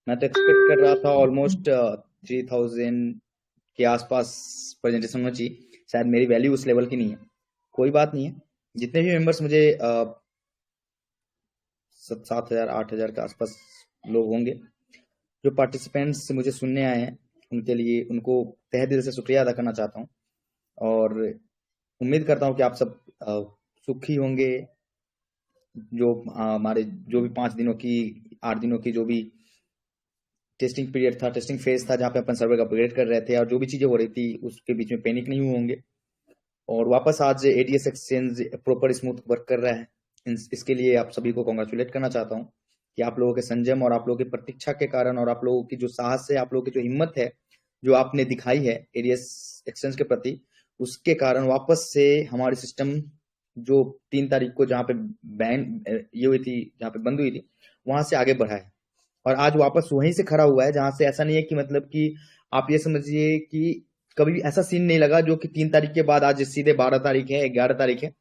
मैं तो एक्सपेक्ट कर रहा था ऑलमोस्ट 3000 के आसपास प्रेजेंटेशन होना चाहिए। शायद मेरी वैल्यू उस लेवल की नहीं है। कोई बात नहीं है। जितने भी मेंबर्स मुझे 7,000 8,000 के आसपास लोग होंगे जो पार्टिसिपेंट्स मुझे सुनने आए हैं, उनके लिए उनको तहे दिल से शुक्रिया अदा करना चाहता हूँ। और उम्मीद करता हूँ कि आप सब सुखी होंगे। जो हमारे जो भी 5 दिनों की 8 दिनों की जो भी टेस्टिंग पीरियड था, टेस्टिंग फेज था, जहाँ पे अपन सर्वर का अपग्रेड कर रहे थे और जो भी चीजें हो रही थी उसके बीच में पैनिक नहीं हुए होंगे। और वापस आज ADS exchange proper smooth work कर रहा है। इसके लिए आप सभी को कॉन्ग्रेचुलेट करना चाहता हूँ कि आप लोगों के संयम और आप लोगों की प्रतीक्षा के कारण और आप लोगों की जो साहस है, आप लोगों की जो हिम्मत है, जो आपने दिखाई है एडीएस एक्सचेंज के प्रति, उसके कारण वापस से हमारी सिस्टम जो 3 तारीख को जहाँ पे बैन ये हुई थी, जहाँ पे बंद हुई थी, वहां से आगे बढ़ा है और आज वापस वहीं से खड़ा हुआ है जहां से ऐसा नहीं है कि मतलब कि आप ये समझिए कि कभी भी ऐसा सीन नहीं लगा जो कि 3 तारीख के बाद आज सीधे 12 तारीख है, 11 तारीख है,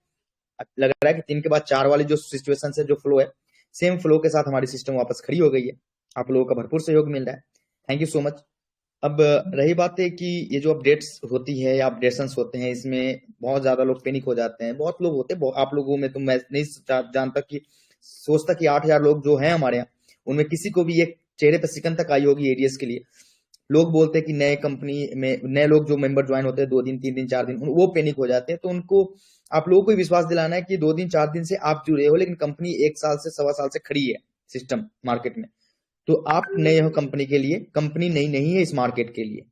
लग रहा है कि 3 के बाद 4 वाली जो सिचुएशन है, जो फ्लो है, सेम फ्लो के साथ हमारी सिस्टम वापस खड़ी हो गई है। आप लोगों का भरपूर सहयोग मिल रहा है। Thank you so much. अब रही बात है कि ये जो अपडेट्स होती है या अपडेशंस होते हैं, इसमें बहुत ज्यादा लोग पैनिक हो जाते हैं। बहुत लोग होते हैं, आप लोगों में तो मैं नहीं जानता कि सोचता कि 8,000 लोग जो हैं हमारे यहाँ, उनमें किसी को भी एक चेहरे पर सिकन तक आई होगी एडीएस के लिए। लोग बोलते हैं कि नए कंपनी में नए लोग जो मेंबर ज्वाइन होते हैं 2 दिन 3 दिन 4 दिन, वो पैनिक हो जाते हैं। तो उनको आप लोगों को विश्वास दिलाना है कि 2 दिन 4 दिन से आप जुड़े हो, लेकिन कंपनी 1 साल से 1.25 साल से खड़ी है सिस्टम मार्केट में। तो आप नए हो कंपनी के लिए, कंपनी नई नहीं है इस मार्केट के लिए।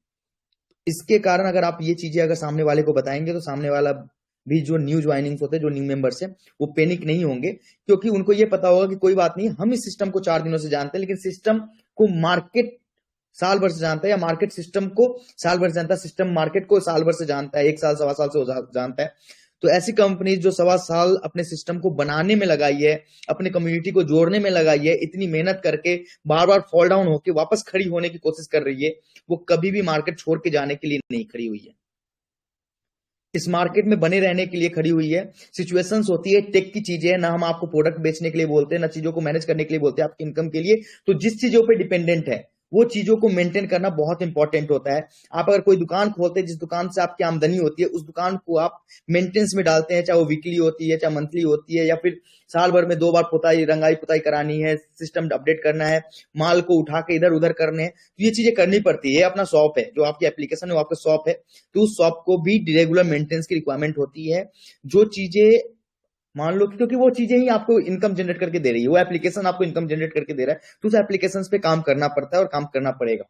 इसके कारण अगर आप ये चीजें अगर सामने वाले को बताएंगे तो सामने वाला भी, जो न्यू ज्वाइनिंग्स होते हैं, जो न्यू मेंबर्स हैं, वो पैनिक नहीं होंगे, क्योंकि उनको ये पता होगा कि कोई बात नहीं, हम इस सिस्टम को 4 दिनों से जानते हैं, लेकिन सिस्टम को मार्केट साल भर से जानता है, या मार्केट सिस्टम को साल भर से जानता है, सिस्टम मार्केट को साल भर से जानता है, 1 साल 1.25 साल से जानता है। तो ऐसी कंपनी जो 1.25 साल अपने सिस्टम को बनाने में लगाई है, अपने कम्युनिटी को जोड़ने में लगाई है, इतनी मेहनत करके बार बार फॉल डाउन होकर वापस खड़ी होने की कोशिश कर रही है, वो कभी भी मार्केट छोड़ के जाने के लिए नहीं खड़ी हुई है। इस मार्केट में बने रहने के लिए खड़ी हुई है। सिचुएशंस होती है, टेक की चीजें है ना, हम आपको प्रोडक्ट बेचने के लिए बोलते हैं ना, चीजों को मैनेज करने के लिए बोलते हैं आपकी इनकम के लिए। तो जिस चीजों पे डिपेंडेंट है वो चीजों को मेंटेन करना बहुत इंपॉर्टेंट होता है। आप अगर कोई दुकान खोलते हैं, जिस दुकान से आपकी आमदनी होती है, उस दुकान को आप मेंटेनेंस में डालते हैं, चाहे वो वीकली होती है, चाहे मंथली होती है, या फिर साल भर में 2 बार पुताई रंगाई पुताई करानी है, सिस्टम अपडेट करना है, माल को उठा के इधर उधर करने हैं, तो ये चीजें करनी पड़ती है। अपना शॉप है, जो आपकी एप्लीकेशन है वो आपका शॉप है, तो उस शॉप को भी रेगुलर मेंटेनेंस की रिक्वायरमेंट होती है। जो चीजें मान लो, क्योंकि वो चीजें ही आपको इनकम जनरेट करके दे रही है, वो एप्लीकेशन आपको इनकम जनरेट करके दे रहा है, तो उस एप्लीकेशन पे काम करना पड़ता है और काम करना पड़ेगा।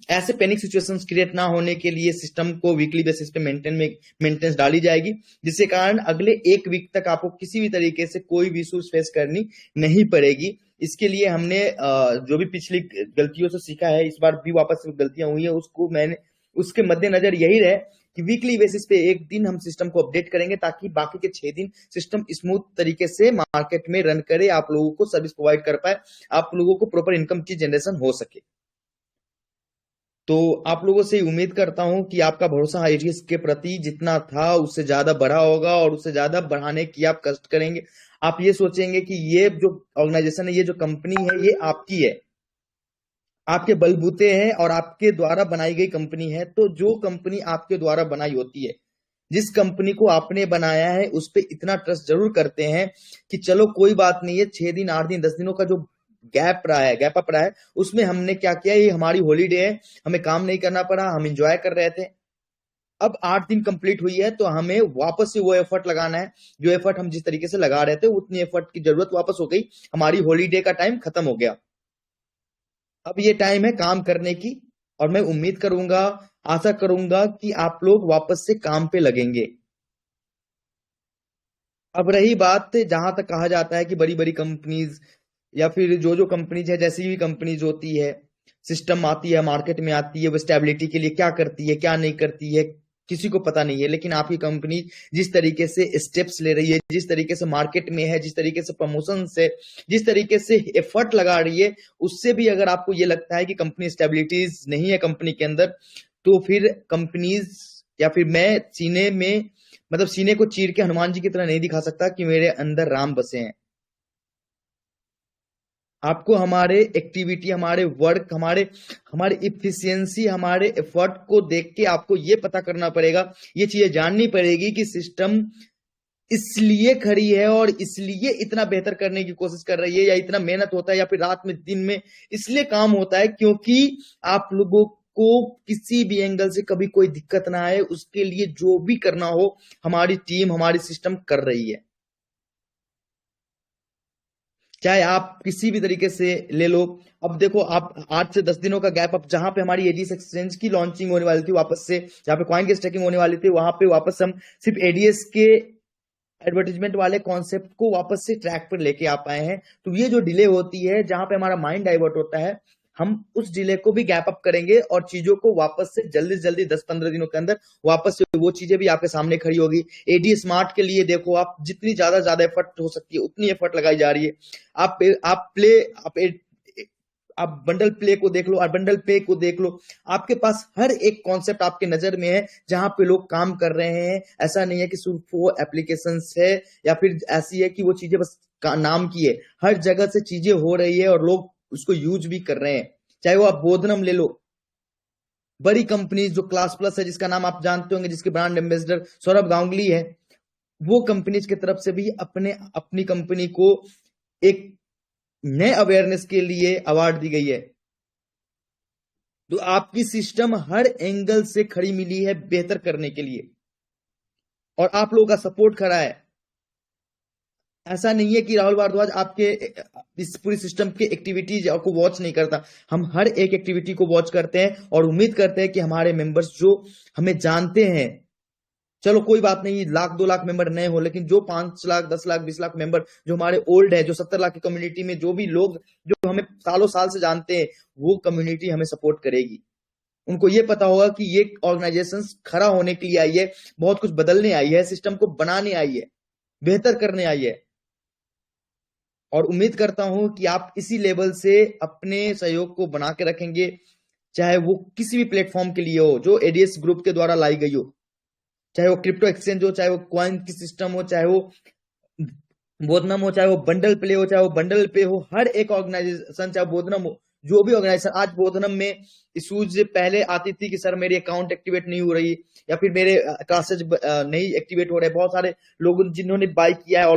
ऐसे पैनिक सिचुएशंस क्रिएट ना होने के लिए सिस्टम को वीकली बेसिस पे मेंटेनेंस डाली जाएगी, जिसके कारण अगले 1 वीक तक आपको किसी भी तरीके से कोई भी इशूज फेस करनी नहीं पड़ेगी। इसके लिए हमने जो भी पिछली गलतियों से सीखा है, इस बार भी वापस गलतियां हुई है, उसको मैंने उसके मद्देनजर यही रहे कि वीकली बेसिस पे 1 दिन हम सिस्टम को अपडेट करेंगे, ताकि बाकी के 6 दिन सिस्टम स्मूथ तरीके से मार्केट में रन करे, आप लोगों को सर्विस प्रोवाइड कर पाए, आप लोगों को प्रॉपर इनकम की जनरेशन हो सके। तो आप लोगों से उम्मीद करता हूं कि आपका भरोसा आईटीएस के प्रति जितना था उससे ज्यादा बढ़ा होगा, और उससे ज्यादा बढ़ाने की आप कष्ट करेंगे। आप ये सोचेंगे कि ये जो ऑर्गेनाइजेशन है, ये जो कंपनी है, ये आपकी है, आपके बलबूते हैं और आपके द्वारा बनाई गई कंपनी है। तो जो कंपनी आपके द्वारा बनाई होती है, जिस कंपनी को आपने बनाया है, उस पर इतना ट्रस्ट जरूर करते हैं कि चलो कोई बात नहीं है, 6 दिन 8 दिन 10 दिनों का जो गैप अप रहा है, उसमें हमने क्या किया, ये हमारी हॉलीडे है, हमें काम नहीं करना पड़ा, हम इंजॉय कर रहे थे। अब 8 दिन कंप्लीट हुई है, तो हमें वापस से वो एफर्ट लगाना है, जो एफर्ट हम जिस तरीके से लगा रहे थे, उतनी एफर्ट की जरूरत वापस हो गई, हमारी हॉलीडे का टाइम खत्म हो गया। अब ये टाइम है काम करने की, और मैं उम्मीद करूंगा, आशा करूंगा कि आप लोग वापस से काम पे लगेंगे। अब रही बात, जहां तक कहा जाता है कि बड़ी बड़ी कंपनीज या फिर जो जो कंपनीज है, जैसी भी कंपनीज होती है, सिस्टम आती है मार्केट में, आती है वो स्टेबिलिटी के लिए क्या करती है क्या नहीं करती है, किसी को पता नहीं है। लेकिन आपकी कंपनी जिस तरीके से स्टेप्स ले रही है, जिस तरीके से मार्केट में है, जिस तरीके से प्रमोशन से, जिस तरीके से एफर्ट लगा रही है, उससे भी अगर आपको ये लगता है कि कंपनी स्टेबिलिटीज नहीं है कंपनी के अंदर, तो फिर कंपनीज, या फिर मैं सीने में, मतलब सीने को चीर के हनुमान जी की तरह नहीं दिखा सकता कि मेरे अंदर राम बसे हैं। आपको हमारे एक्टिविटी, हमारे वर्क, हमारे इफिशियंसी, हमारे एफर्ट को देख के आपको ये पता करना पड़ेगा, ये चीजें जाननी पड़ेगी कि सिस्टम इसलिए खड़ी है और इसलिए इतना बेहतर करने की कोशिश कर रही है, या इतना मेहनत होता है, या फिर रात में दिन में इसलिए काम होता है क्योंकि आप लोगों को किसी भी एंगल से कभी कोई दिक्कत ना आए, उसके लिए जो भी करना हो हमारी टीम, हमारी सिस्टम कर रही है। चाहे आप किसी भी तरीके से ले लो। अब देखो, आप 8 से 10 दिनों का गैप, अब जहां पे हमारी एडीएस एक्सचेंज की लॉन्चिंग होने वाली थी वापस से, जहां पे कॉइन की स्टेकिंग होने वाली थी, वहां पे वापस हम सिर्फ एडीएस के एडवर्टीजमेंट वाले कॉन्सेप्ट को वापस से ट्रैक पर लेके आ पाए हैं। तो ये जो डिले होती है, जहां पे हमारा माइंड डाइवर्ट होता है, हम उस डिले को भी गैप अप करेंगे और चीजों को वापस से जल्दी से जल्दी 10-15 दिनों के अंदर वापस से वो चीजें भी आपके सामने खड़ी होगी। एडी स्मार्ट के लिए देखो, आप जितनी ज्यादा एफर्ट हो सकती है उतनी एफर्ट लगाई जा रही है। आप बंडल प्ले को देख लो और बंडल पे को देख लो, आपके पास हर एक कॉन्सेप्ट आपके नजर में है जहां पे लोग काम कर रहे हैं। ऐसा नहीं है कि सिर्फ वो एप्लीकेशंस है या फिर ऐसी है कि वो चीजें बस नाम की है, हर जगह से चीजें हो रही है और लोग उसको यूज भी कर रहे हैं। चाहे वो आप बोधनम ले लो, बड़ी कंपनी जो क्लास प्लस है, जिसका नाम आप जानते होंगे, जिसके ब्रांड एम्बेसडर सौरभ गांगुली है, वो कंपनीज की तरफ से भी अपनी कंपनी को एक नए अवेयरनेस के लिए अवार्ड दी गई है। तो आपकी सिस्टम हर एंगल से खड़ी मिली है बेहतर करने के लिए, और आप लोगों का सपोर्ट खड़ा है। ऐसा नहीं है कि राहुल भारद्वाज आपके इस पूरी सिस्टम के एक्टिविटीज को वॉच नहीं करता। हम हर एक एक्टिविटी को वॉच करते हैं और उम्मीद करते हैं कि हमारे मेंबर्स जो हमें जानते हैं, चलो कोई बात नहीं 1,00,000-2 लाख मेंबर नए हो, लेकिन जो 5 लाख 10 लाख 20 लाख मेंबर जो हमारे ओल्ड है, जो 70 लाख की कम्युनिटी में जो भी लोग जो हमें सालों साल से जानते हैं, वो कम्युनिटी हमें सपोर्ट करेगी। उनको ये पता होगा कि ये ऑर्गेनाइजेशन खड़ा होने के लिए आई है, बहुत कुछ बदलने आई है, सिस्टम को बनाने आई है, बेहतर करने आई है। और उम्मीद करता हूं कि आप इसी लेवल से अपने सहयोग को बना के रखेंगे, चाहे वो किसी भी प्लेटफॉर्म के लिए हो जो एडीएस ग्रुप के द्वारा लाई गई हो, चाहे वो क्रिप्टो एक्सचेंज हो, चाहे वो कॉइन की सिस्टम हो, चाहे वो बोधनम हो, चाहे वो बंडल प्ले हो, चाहे वो बंडल पे हो, हर एक ऑर्गेनाइजेशन, चाहे बोधनम हो, जो भी ऑर्गेनाइजेशन। आज बोधनम में इशूज पहले आती थी कि सर मेरी अकाउंट एक्टिवेट नहीं हो रही, या फिर मेरे क्लासेज नहीं एक्टिवेट हो रहे। बहुत सारे लोगों जिन्होंने बाय किया है,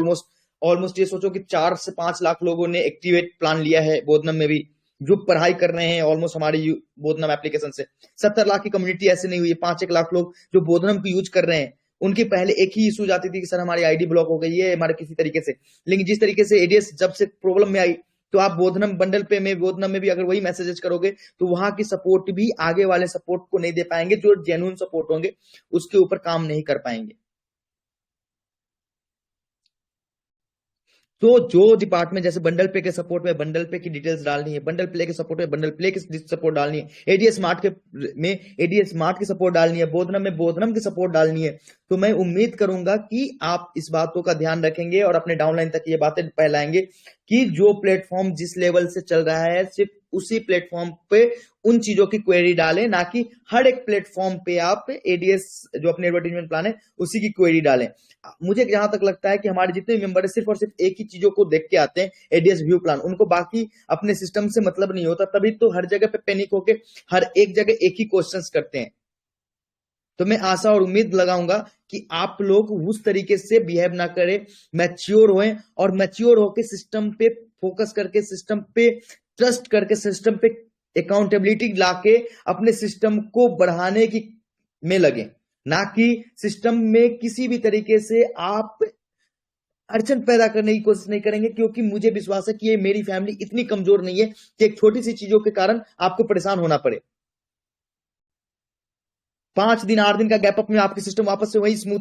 ऑलमोस्ट ये सोचो कि 4 से 5 लाख लोगों ने एक्टिवेट प्लान लिया है बोधनम में भी, जो पढ़ाई कर रहे हैं ऑलमोस्ट हमारी बोधनम एप्लीकेशन से। 70 लाख की कम्युनिटी ऐसे नहीं हुई है, 5-1 लाख लोग जो बोधनम को यूज कर रहे हैं। उनकी पहले एक ही इशू आती थी कि सर हमारी आईडी ब्लॉक हो गई है हमारे किसी तरीके से, लेकिन जिस तरीके से एडीएस जब से प्रॉब्लम में आई, तो आप बोधनम बंडल पे में बोधनम में भी अगर वही मैसेजेस करोगे तो वहां की सपोर्ट भी आगे वाले सपोर्ट को नहीं दे पाएंगे, जो जेन्युइन सपोर्ट होंगे उसके ऊपर काम नहीं कर पाएंगे। तो जो डिपार्टमेंट, जैसे बंडल पे के सपोर्ट में बंडल पे की डिटेल्स डालनी है, बंडल प्ले के सपोर्ट में बंडल प्ले की सपोर्ट डालनी है, एडीएस स्मार्ट के में एडीएस स्मार्ट की सपोर्ट डालनी है, बोधनम में बोधनम की सपोर्ट डालनी है, तो मैं उम्मीद करूंगा कि आप इस बातों का ध्यान रखेंगे और अपने डाउनलाइन तक ये बातें फैलाएंगे कि जो प्लेटफॉर्म जिस लेवल से चल रहा है, सिर्फ उसी प्लेटफॉर्म पे उन चीजों की क्वेरी डालें, ना कि हर एक प्लेटफॉर्म पे आप एडीएस जो अपने एडवर्टाइजमेंट प्लान है उसी की क्वेरी डालें। मुझे जहां तक लगता है कि हमारे जितने मेंबर है सिर्फ और सिर्फ एक ही चीजों को देख के आते हैं, एडीएस व्यू प्लान, उनको बाकी अपने सिस्टम से मतलब नहीं होता, तभी तो हर जगह पे पैनिक होके हर एक जगह एक ही क्वेश्चंस करते हैं। तो मैं आशा और उम्मीद लगाऊंगा कि आप लोग उस तरीके से बिहेव ना करें, मैच्योर होएं और मैच्योर होकर सिस्टम पे फोकस करके, सिस्टम पे ट्रस्ट करके, सिस्टम पे अकाउंटेबिलिटी लाके अपने सिस्टम को बढ़ाने की में लगे, ना कि सिस्टम में किसी भी तरीके से आप अड़चन पैदा करने की कोशिश नहीं करेंगे। क्योंकि मुझे विश्वास है कि ये मेरी फैमिली इतनी कमजोर नहीं है कि एक छोटी सी चीजों के कारण आपको परेशान होना पड़े। 5 दिन 8 दिन का गैप अप में आपकी सिस्टम वापस से वही स्मूथ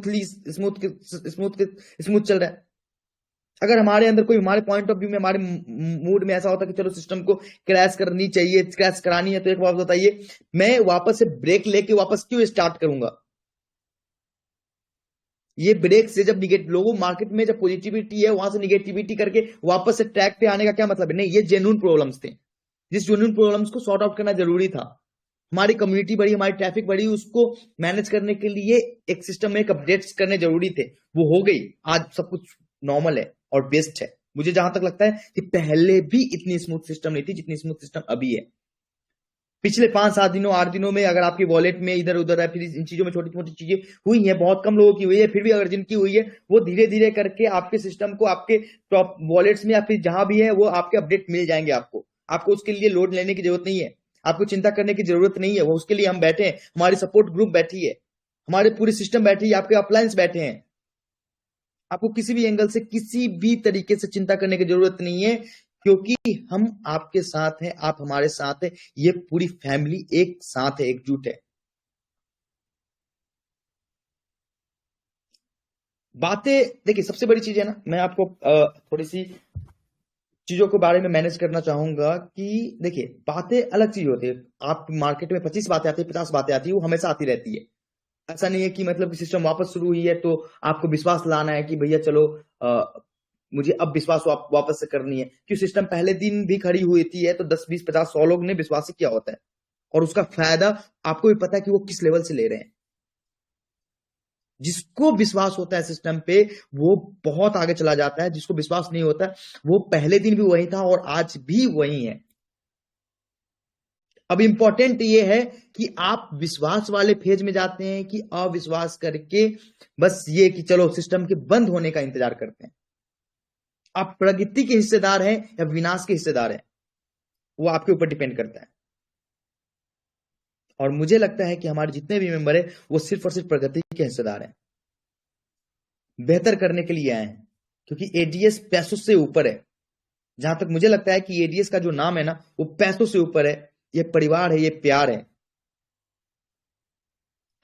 चल रहा है। अगर हमारे अंदर कोई, हमारे पॉइंट ऑफ व्यू में, हमारे मूड में ऐसा होता है कि चलो सिस्टम को क्रैश करनी चाहिए, क्रैश करानी है, तो एक बात बताइए, मैं वापस से ब्रेक लेके वापस क्यों स्टार्ट करूंगा? ये ब्रेक से जब निगेटिव लोगों मार्केट में जब पॉजिटिविटी है, वहां से निगेटिविटी करके वापस से ट्रैक पे आने का क्या मतलब है? नहीं, ये जेन्युइन प्रॉब्लम्स थे, जिस जेन्युइन प्रॉब्लम्स को सॉर्ट आउट करना जरूरी था। हमारी कम्युनिटी बढ़ी, हमारी ट्रैफिक बढ़ी, उसको मैनेज करने के लिए एक सिस्टम में एक अपडेट्स करने जरूरी थे, वो हो गई। आज सब कुछ नॉर्मल है और बेस्ट है, मुझे जहां तक लगता है कि पहले भी इतनी स्मूथ सिस्टम नहीं थी जितनी स्मूथ सिस्टम अभी है। पिछले 5-7 दिनों 8 दिनों में अगर आपकी वॉलेट में इधर उधर है, फिर इन चीजों में छोटी छोटी चीजें हुई हैं, बहुत कम लोगों की हुई है, फिर भी अगर जिनकी हुई है वो धीरे धीरे करके आपके सिस्टम को आपके टॉप वॉलेट्स में या फिर जहां भी है वो आपके अपडेट मिल जाएंगे। आपको आपको उसके लिए लोड लेने की जरूरत नहीं है, आपको चिंता करने की जरूरत नहीं है। वो उसके लिए हम बैठे हैं, हमारी सपोर्ट ग्रुप बैठी है, हमारे पूरी सिस्टम बैठी है, आपके अपलायंस बैठे हैं। आपको किसी भी एंगल से किसी भी तरीके से चिंता करने की जरूरत नहीं है, क्योंकि हम आपके साथ हैं, आप हमारे साथ हैं, ये पूरी फैमिली एक साथ है, एकजुट है। बातें देखिए, सबसे बड़ी चीज है ना, मैं आपको थोड़ी सी चीजों के बारे में मैनेज करना चाहूंगा कि देखिए, बातें अलग चीज होती है। आप मार्केट में 25 बातें आती है, 50 बातें आती है, वो हमेशा आती रहती है। ऐसा नहीं है कि मतलब कि सिस्टम वापस शुरू हुई है तो आपको विश्वास लाना है कि भैया चलो मुझे अब विश्वास वापस से करनी है। क्यों, सिस्टम पहले दिन भी खड़ी हुई थी है तो 10, 20, 50, 100 लोग ने विश्वास ही किया होता है, और उसका फायदा आपको भी पता है कि वो किस लेवल से ले रहे हैं। जिसको विश्वास होता है सिस्टम पे वो बहुत आगे चला जाता है, जिसको विश्वास नहीं होता वो पहले दिन भी वही था और आज भी वही है। अब इंपॉर्टेंट ये है कि आप विश्वास वाले फेज में जाते हैं कि अविश्वास करके बस ये कि चलो सिस्टम के बंद होने का इंतजार करते हैं। आप प्रगति के हिस्सेदार हैं या विनाश के हिस्सेदार हैं, वो आपके ऊपर डिपेंड करता है। और मुझे लगता है कि हमारे जितने भी मेंबर हैं वो सिर्फ और सिर्फ प्रगति के हिस्सेदार हैं, बेहतर करने के लिए आए हैं, क्योंकि एडीएस पैसों से ऊपर है। जहां तक मुझे लगता है कि एडीएस का जो नाम है ना वो पैसों से ऊपर है। ये परिवार है, ये प्यार है।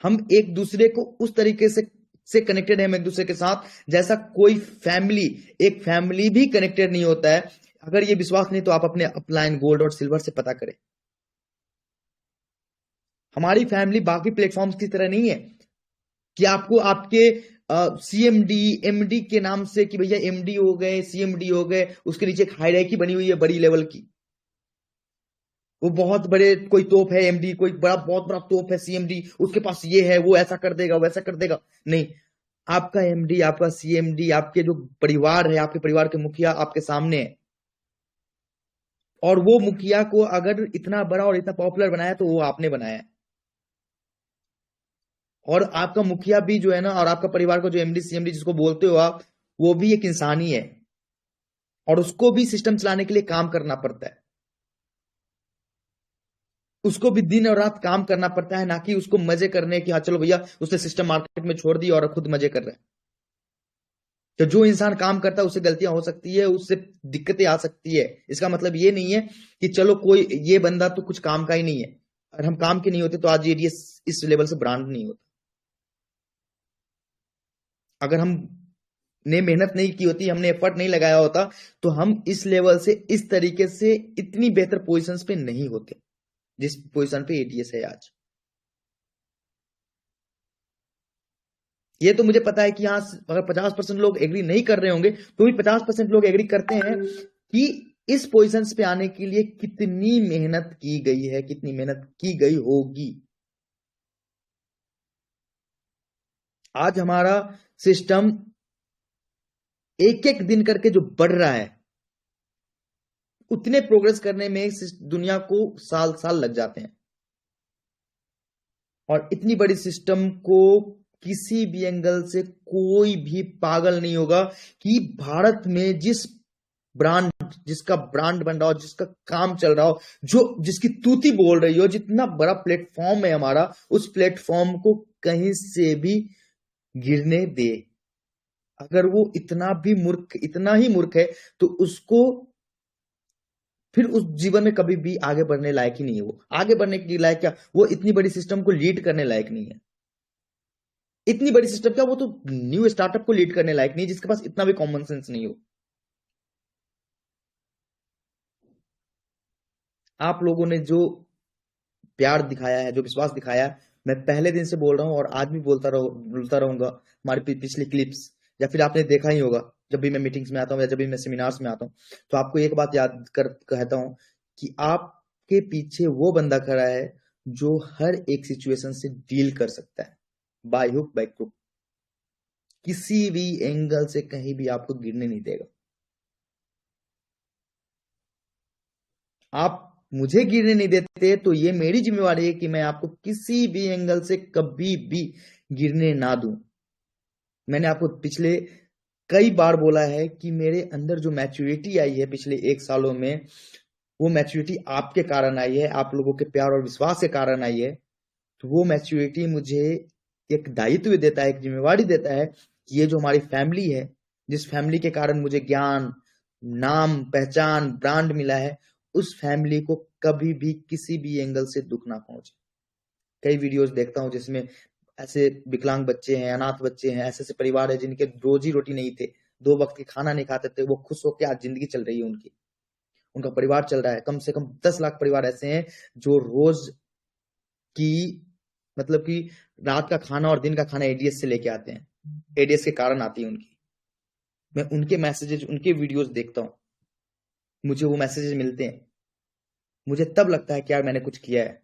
हम एक दूसरे को उस तरीके से कनेक्टेड है, हम एक दूसरे के साथ, जैसा कोई फैमिली, एक फैमिली भी कनेक्टेड नहीं होता है। अगर ये विश्वास नहीं तो आप अपने अपलाइन गोल्ड और सिल्वर से पता करें। हमारी फैमिली बाकी प्लेटफॉर्म्स की तरह नहीं है कि आपको आपके सीएमडी एमडी के नाम से कि भैया एमडी हो गए, सीएमडी हो गए, उसके नीचे एक हायरार्की बनी हुई है बड़ी लेवल की। वो बहुत बड़े कोई तोप है एमडी, कोई बड़ा बहुत बड़ा तोप है सीएमडी, उसके पास ये है, वो ऐसा कर देगा, वैसा कर देगा। नहीं, आपका एमडी, आपका सीएमडी, आपके जो परिवार है, आपके परिवार के मुखिया आपके सामने है। और वो मुखिया को अगर इतना बड़ा और इतना पॉपुलर बनाया तो वो आपने बनाया है। और आपका मुखिया भी जो है ना, और आपका परिवार को जो एमडी सीएमडी जिसको बोलते हो आप, वो भी एक इंसान ही है, और उसको भी सिस्टम चलाने के लिए काम करना पड़ता है। उसको भी दिन और रात काम करना पड़ता है, ना कि उसको मजे करने की हाँ चलो भैया उसने सिस्टम मार्केट में छोड़ दी और खुद मजे कर रहा है। तो जो इंसान काम करता है उससे गलतियां हो सकती है, उससे दिक्कतें आ सकती है। इसका मतलब ये नहीं है कि चलो कोई ये बंदा तो कुछ काम का ही नहीं है। अगर हम काम के नहीं होते तो आज ये इस लेवल से ब्रांड नहीं होता। अगर हम ने मेहनत नहीं की होती, हमने एफर्ट नहीं लगाया होता, तो हम इस लेवल से इस तरीके से इतनी बेहतर पोजीशंस पे नहीं होते जिस पोजीशन पे एटीएस है आज। ये तो मुझे पता है कि यहां अगर 50% लोग एग्री नहीं कर रहे होंगे तो भी 50% लोग एग्री करते हैं कि इस पोजीशंस पे आने के लिए कितनी मेहनत की गई है, कितनी मेहनत की गई होगी। आज हमारा सिस्टम एक एक दिन करके जो बढ़ रहा है, उतने प्रोग्रेस करने में इस दुनिया को साल साल लग जाते हैं। और इतनी बड़ी सिस्टम को किसी भी एंगल से कोई भी पागल नहीं होगा कि भारत में जिसका ब्रांड बन रहा हो, जिसका काम चल रहा हो, जो जिसकी तूती बोल रही हो, जितना बड़ा प्लेटफॉर्म है हमारा, उस प्लेटफॉर्म को कहीं से भी गिरने दे। अगर वो इतना ही मूर्ख है तो उसको फिर उस जीवन में कभी भी आगे बढ़ने लायक ही नहीं है। वो आगे बढ़ने के लायक क्या, वो इतनी बड़ी सिस्टम को लीड करने लायक नहीं है। इतनी बड़ी सिस्टम क्या, वो तो न्यू स्टार्टअप को लीड करने लायक नहीं, जिसके पास इतना भी कॉमन सेंस नहीं हो। आप लोगों ने जो प्यार दिखाया है, जो विश्वास दिखाया है, मैं पहले दिन से बोल रहा हूं और आज भी बोलता रहूंगा। हमारी पिछली क्लिप्स या फिर आपने देखा ही होगा, जब भी मैं मीटिंग्स में आता हूँ या जब भी मैं सेमिनार्स में आता हूँ, तो आपको एक बात याद कर कहता हूं कि आपके पीछे वो बंदा खड़ा है जो हर एक सिचुएशन से डील कर सकता है, बाय हुक बाय क्रुक, किसी भी एंगल से कहीं भी आपको गिरने नहीं देगा। आप मुझे गिरने नहीं देते तो ये मेरी जिम्मेवारी है कि मैं आपको किसी भी एंगल से कभी भी गिरने ना दूं। मैंने आपको पिछले कई बार बोला है कि मेरे अंदर जो मैच्योरिटी आई है पिछले 1 सालों में, वो मैच्योरिटी आपके कारण आई है, आप लोगों के प्यार और विश्वास के कारण आई है। तो वो मैच्योरिटी मुझे एक दायित्व देता है, एक जिम्मेवारी देता है कि ये जो हमारी फैमिली है, जिस फैमिली के कारण मुझे ज्ञान, नाम, पहचान, ब्रांड मिला है, उस फैमिली को कभी भी किसी भी एंगल से दुख ना पहुंचे। कई वीडियोस देखता हूं जिसमें ऐसे विकलांग बच्चे हैं, अनाथ बच्चे हैं, ऐसे ऐसे परिवार है जिनके रोजी रोटी नहीं थे, 2 वक्त के खाना नहीं खाते थे, वो खुश होकर आज जिंदगी चल रही है उनकी, उनका परिवार चल रहा है। कम से कम 10 लाख परिवार ऐसे हैं जो रोज की मतलब कि रात का खाना और दिन का खाना एडीएस से लेके आते हैं, एडीएस के कारण आती है उनकी। मैं उनके मैसेजेस, उनके वीडियोस देखता हूँ, मुझे वो मैसेजेस मिलते हैं, मुझे तब लगता है कि यार मैंने कुछ किया है।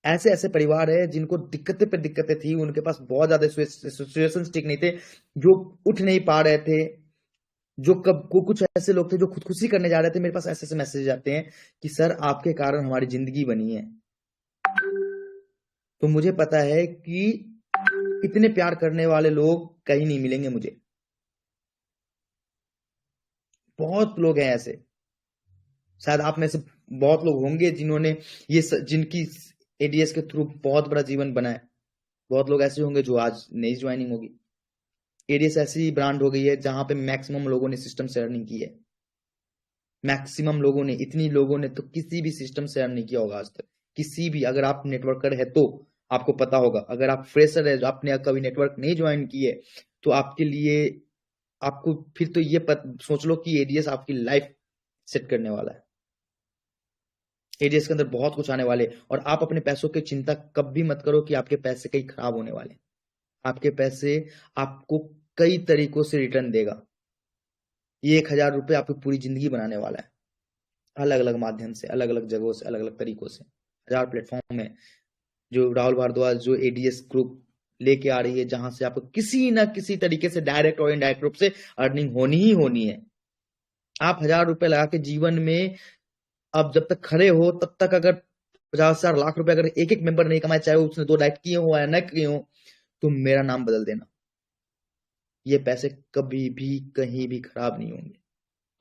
ऐसे ऐसे परिवार है जिनको दिक्कतें पे दिक्कतें थी, उनके पास बहुत ज्यादा सिचुएशंस ठीक नहीं थे, जो उठ नहीं पा रहे थे, जो कब को कुछ ऐसे लोग थे जो खुदकुशी करने जा रहे थे। मेरे पास ऐसे ऐसे मैसेज आते हैं कि सर आपके कारण हमारी जिंदगी बनी है। तो मुझे पता है कि इतने प्यार करने वाले लोग कहीं नहीं मिलेंगे मुझे। बहुत लोग हैं ऐसे, शायद आप में से बहुत लोग होंगे जिन्होंने जिनकी एडीएस के थ्रू बहुत बड़ा जीवन बना है। बहुत लोग ऐसे होंगे जो आज नई ज्वाइनिंग होगी। एडीएस ऐसी ब्रांड हो गई है जहां पे मैक्सिमम लोगों ने सिस्टम से अर्निंग की है। मैक्सिमम लोगों ने, इतनी लोगों ने तो किसी भी सिस्टम से अर्न नहीं किया होगा आज तक। किसी भी, अगर आप नेटवर्कर है तो आपको पता होगा, अगर आप फ्रेशर है, आपने कभी नेटवर्क नहीं ज्वाइन किए, तो आपके लिए, आपको फिर तो ये सोच लो कि एडीएस आपकी लाइफ सेट करने वाला है। एडीएस के अंदर बहुत कुछ आने वाले, और आप अपने पैसों की चिंता कभी मत करो कि आपके पैसे कहीं खराब होने वाले। आपके पैसे आपको कई तरीकों से रिटर्न देगा। ये 1,000 रुपये आपकी पूरी जिंदगी बनाने वाला है, अलग अलग माध्यम से, अलग अलग जगहों से, अलग अलग तरीकों से। 1000 प्लेटफॉर्म है जो राहुल भारद्वाज, जो एडीएस ग्रुप लेके आ रही है, जहां से आपको किसी ना किसी तरीके से डायरेक्ट और इनडायरेक्ट रूप से अर्निंग होनी ही होनी है। आप 1000 रुपए लगा के जीवन में, अब जब तक खड़े हो तब तक, अगर 50,000 लाख रुपए अगर एक एक मेंबर नहीं कमाए, चाहे उसने 2 लाइफ किए हो या न किए हो, तो मेरा नाम बदल देना। ये पैसे कभी भी कहीं भी खराब नहीं होंगे,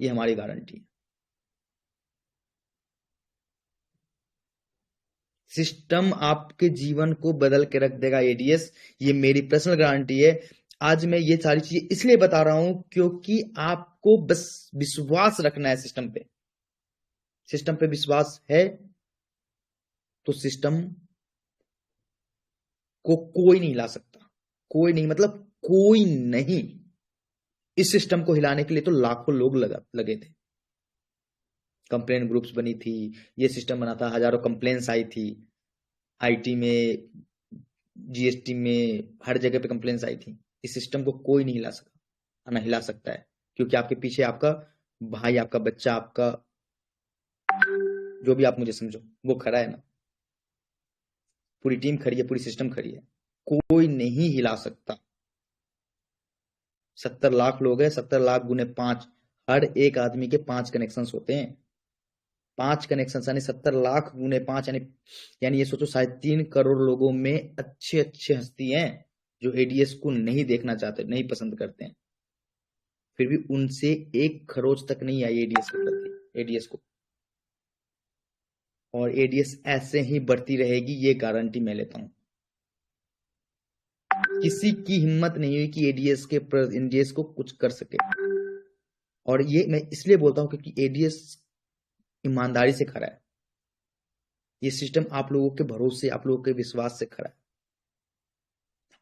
ये हमारी गारंटी है। सिस्टम आपके जीवन को बदल के रख देगा एडीएस, ये मेरी पर्सनल गारंटी है। आज मैं ये सारी चीजें इसलिए बता रहा हूं क्योंकि आपको बस विश्वास रखना है सिस्टम पे। सिस्टम पे विश्वास है तो सिस्टम को कोई नहीं हिला सकता। कोई नहीं, मतलब कोई नहीं। इस सिस्टम को हिलाने के लिए तो लाखों लोग लगे थे। कंप्लेन ग्रुप्स बनी थी, ये सिस्टम बना था, हजारों कंप्लेन्स आई थी, आईटी में, जीएसटी में, हर जगह पे कंप्लेन्स आई थी। इस सिस्टम को कोई नहीं हिला सका, ना हिला सकता है, क्योंकि आपके पीछे आपका भाई, आपका बच्चा, आपका जो भी आप मुझे समझो, वो खड़ा है ना। पूरी टीम खड़ी है, पूरी सिस्टम खड़ी है, कोई नहीं हिला सकता। 70 लाख लोग हैं, 70 लाख गुने 5, हर एक आदमी के 5 कनेक्शन होते हैं। 5 कनेक्शन यानी 70 लाख गुने 5, यानी ये सोचो 3.5 करोड़ लोगों में अच्छे अच्छे हस्ती हैं जो एडीएस को नहीं देखना चाहते, नहीं पसंद करते हैं, फिर भी उनसे एक खरोच तक नहीं आई एडीएस के प्रति, एडीएस को। और एडीएस ऐसे ही बढ़ती रहेगी, ये गारंटी मैं लेता हूं। किसी की हिम्मत नहीं हुई कि एडीएस को कुछ कर सके। और ये मैं इसलिए बोलता हूं क्योंकि एडीएस ईमानदारी से खड़ा है। ये सिस्टम आप लोगों के भरोसे, आप लोगों के विश्वास से खड़ा है।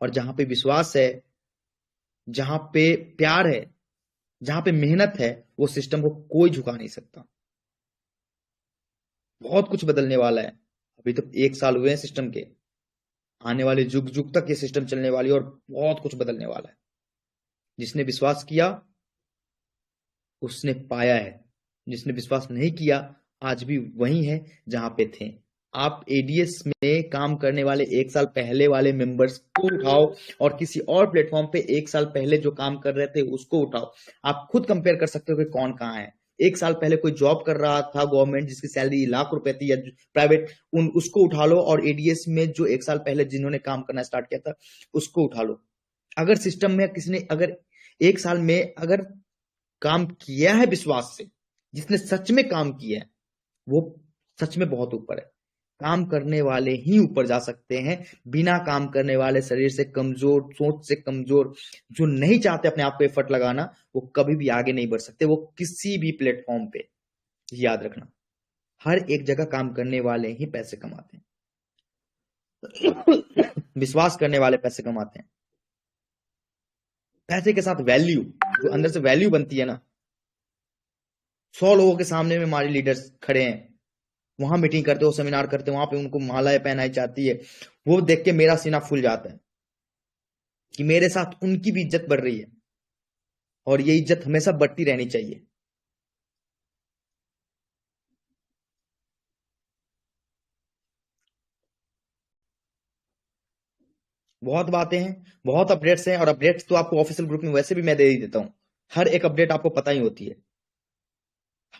और जहां पे विश्वास है, जहां पे प्यार है, जहां पे मेहनत है, वो सिस्टम को कोई झुका नहीं सकता। बहुत कुछ बदलने वाला है। अभी तो 1 साल हुए हैं सिस्टम के, आने वाले जुग जुग तक ये सिस्टम चलने वाली है और बहुत कुछ बदलने वाला है। जिसने विश्वास किया उसने पाया है, जिसने विश्वास नहीं किया आज भी वही है जहां पे थे। आप एडीएस में काम करने वाले 1 साल पहले वाले मेंबर्स को उठाओ और किसी और प्लेटफॉर्म पे 1 साल पहले जो काम कर रहे थे उसको उठाओ। आप खुद कंपेयर कर सकते हो कि कौन कहाँ है। 1 साल पहले कोई जॉब कर रहा था गवर्नमेंट जिसकी सैलरी लाख रुपए थी या प्राइवेट, उसको उठा लो, और एडीएस में जो 1 साल पहले जिन्होंने काम करना स्टार्ट किया था उसको उठा लो। अगर सिस्टम में किसी ने अगर 1 साल में अगर काम किया है विश्वास से, जिसने सच में काम किया है, वो सच में बहुत ऊपर है। काम करने वाले ही ऊपर जा सकते हैं। बिना काम करने वाले, शरीर से कमजोर, सोच से कमजोर, जो नहीं चाहते अपने आप को एफर्ट लगाना, वो कभी भी आगे नहीं बढ़ सकते। वो किसी भी प्लेटफॉर्म पे, याद रखना, हर एक जगह काम करने वाले ही पैसे कमाते हैं। विश्वास करने वाले पैसे कमाते हैं। पैसे के साथ वैल्यू, जो अंदर से वैल्यू बनती है ना। 100 लोगों के सामने में हमारे लीडर्स खड़े हैं, वहां मीटिंग करते हो, सेमिनार करते हो, वहां पे उनको मालाएं पहनाई जाती है, वो देख के मेरा सीना फूल जाता है कि मेरे साथ उनकी भी इज्जत बढ़ रही है, और ये इज्जत हमेशा बढ़ती रहनी चाहिए। बहुत बातें हैं, बहुत अपडेट्स हैं, और अपडेट्स तो आपको ऑफिशियल ग्रुप में वैसे भी मैं दे ही देता हूं। हर एक अपडेट आपको पता ही होती है,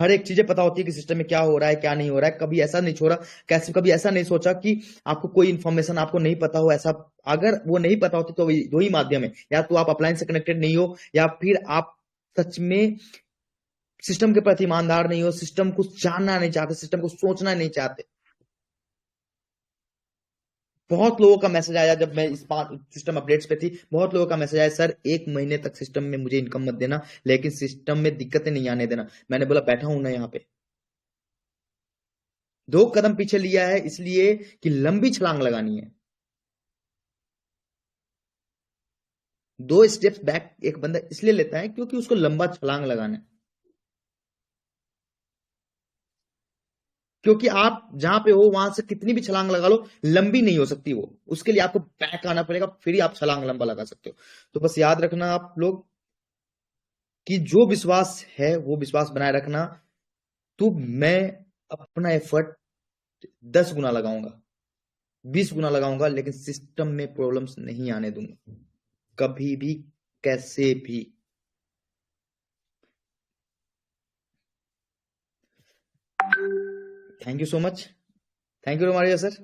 हर एक चीजें पता होती है कि सिस्टम में क्या हो रहा है क्या नहीं हो रहा है। कभी ऐसा नहीं छोड़ा, कैसे कभी ऐसा नहीं सोचा कि आपको कोई इन्फॉर्मेशन आपको नहीं पता हो। ऐसा अगर वो नहीं पता होती तो दो ही माध्यम है, या तो आप अपलाइन से कनेक्टेड नहीं हो, या फिर आप सच में सिस्टम के प्रति ईमानदार नहीं हो, सिस्टम को जानना नहीं चाहते, सिस्टम को सोचना नहीं चाहते। बहुत लोगों का मैसेज आया जब मैं इस बार सिस्टम अपडेट्स पे थी, बहुत लोगों का मैसेज आया, सर 1 महीने तक सिस्टम में मुझे इनकम मत देना, लेकिन सिस्टम में दिक्कतें नहीं आने देना। मैंने बोला बैठा हूं ना यहाँ पे, 2 कदम पीछे लिया है इसलिए कि लंबी छलांग लगानी है। 2 स्टेप्स बैक एक बंदा इसलिए लेता है क्योंकि उसको लंबा छलांग लगाना है। क्योंकि आप जहां पे हो वहां से कितनी भी छलांग लगा लो, लंबी नहीं हो सकती वो, उसके लिए आपको बैक आना पड़ेगा, फिर ही आप छलांग लंबा लगा सकते हो। तो बस याद रखना आप लोग कि जो विश्वास है वो विश्वास बनाए रखना। तो मैं अपना एफर्ट 10 गुना लगाऊंगा, 20 गुना लगाऊंगा, लेकिन सिस्टम में प्रॉब्लम्स नहीं आने दूंगा कभी भी, कैसे भी। Thank you so much. Thank you रोमारिया सर।